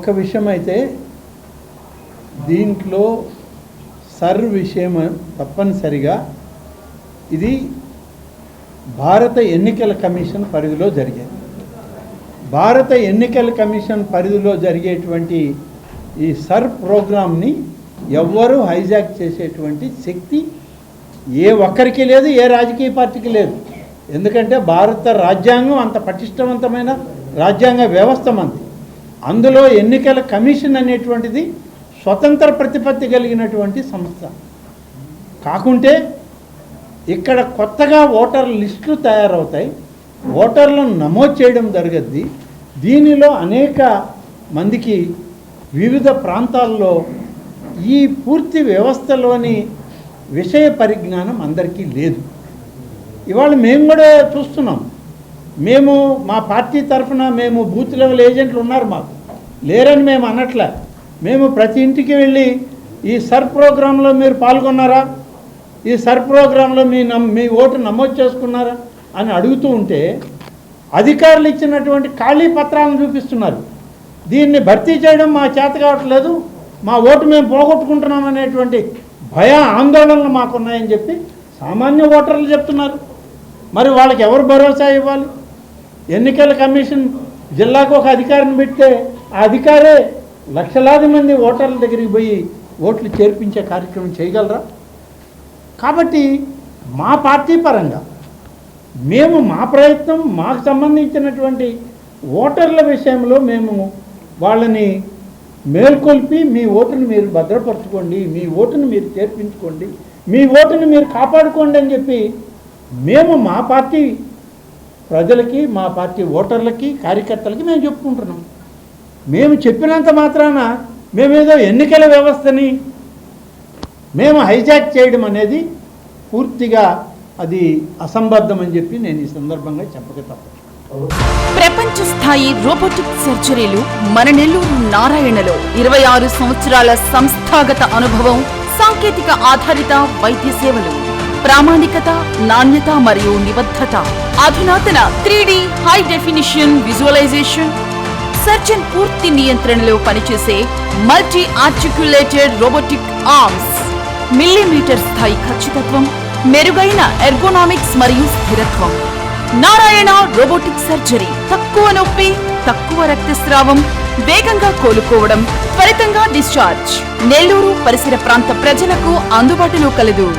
ఒక విషయం అయితే దీంట్లో విషయం తప్పనిసరిగా ఇది భారత ఎన్నికల కమిషన్ పరిధిలో జరిగేది. భారత ఎన్నికల కమిషన్ పరిధిలో జరిగేటువంటి ఈ ప్రోగ్రామ్ని ఎవ్వరూ హైజాక్ చేసేటువంటి శక్తి ఏ ఒక్కరికి లేదు, ఏ రాజకీయ పార్టీకి లేదు. ఎందుకంటే భారత రాజ్యాంగం అంత పటిష్టవంతమైన రాజ్యాంగ వ్యవస్థ మంది. అందులో ఎన్నికల కమిషన్ అనేటువంటిది స్వతంత్ర ప్రతిపత్తి కలిగినటువంటి సంస్థ. కాకుంటే ఇక్కడ కొత్తగా ఓటర్ లిస్టులు తయారవుతాయి, ఓటర్లను నమోదు చేయడం జరగద్ది. దీనిలో అనేక మందికి వివిధ ప్రాంతాల్లో ఈ పూర్తి వ్యవస్థలోని విషయ పరిజ్ఞానం అందరికీ లేదు. ఇవాళ మేము కూడా చూస్తున్నాం. మేము మా పార్టీ తరఫున మేము బూత్ లెవెల్ ఏజెంట్లు ఉన్నారు, మాకు లేరని మేము అనట్లే. మేము ప్రతి ఇంటికి వెళ్ళి ఈ ప్రోగ్రాంలో మీరు పాల్గొన్నారా, ఈ ప్రోగ్రాంలో మీ ఓటు నమోదు చేసుకున్నారా అని అడుగుతూ ఉంటే అధికారులు ఇచ్చినటువంటి ఖాళీ పత్రాలను చూపిస్తున్నారు. దీన్ని భర్తీ చేయడం మా చేత కావట్లేదు, మా ఓటు మేము పోగొట్టుకుంటున్నాం అనేటువంటి భయ ఆందోళనలు మాకున్నాయని చెప్పి సామాన్య ఓటర్లు చెప్తున్నారు. మరి వాళ్ళకి ఎవరు భరోసా ఇవ్వాలి? ఎన్నికల కమిషన్ జిల్లాకు ఒక అధికారిని పెడితే ఆ అధికారే లక్షలాది మంది ఓటర్ల దగ్గరికి పోయి ఓట్లు చేర్పించే కార్యక్రమం చేయగలరా? కాబట్టి మా పార్టీ పరంగా మేము మా ప్రయత్నం, మాకు సంబంధించినటువంటి ఓటర్ల విషయంలో మేము వాళ్ళని మేల్కొల్పి మీ ఓటును మీరు భద్రపరచుకోండి, మీ ఓటును మీరు చేర్పించుకోండి, మీ ఓటును మీరు కాపాడుకోండి అని చెప్పి మేము మా పార్టీ ప్రజలకి, మా పార్టీ ఓటర్లకి, కార్యకర్తలకి మేము చెప్పుకుంటున్నాం. మేము చెప్పినంత మాత్రాన మేమేదో ఎన్నికల వ్యవస్థని మేము హైజాక్ చేయడం అనేది పూర్తిగా అది అసంబద్ధం అని చెప్పి నేను ఈ సందర్భంగా చెప్పక తప్పదు. ప్రపంచ స్థాయి రోబోటిక్ సర్జరీలు మన నెల్లూరు నారాయణలో 26 సంవత్సరాల సంస్థాగత అనుభవం, సాంకేతిక ఆధారిత వైద్య సేవలు, ప్రామాణికత, నాణ్యత మరియు నిబద్ధత, అధునాతన 3D high definition visualisation, surgeon పూర్తి నియంత్రణలో పనిచేసే multi articulated robotic arms, millimetre స్థాయి ఖచ్చితత్వం, మెరుగైన ఎర్గోనామిక్స్ మరియు స్థిరత్వం. Narayana robotic surgery. తక్కువ నొప్పి, తక్కువ రక్తస్రావం, వేగంగా కోలుకోవడం, త్వరితంగా డిశ్చార్జ్. నెల్లూరు పరిసర ప్రాంత ప్రజలకు అందుబాటులో కలదు.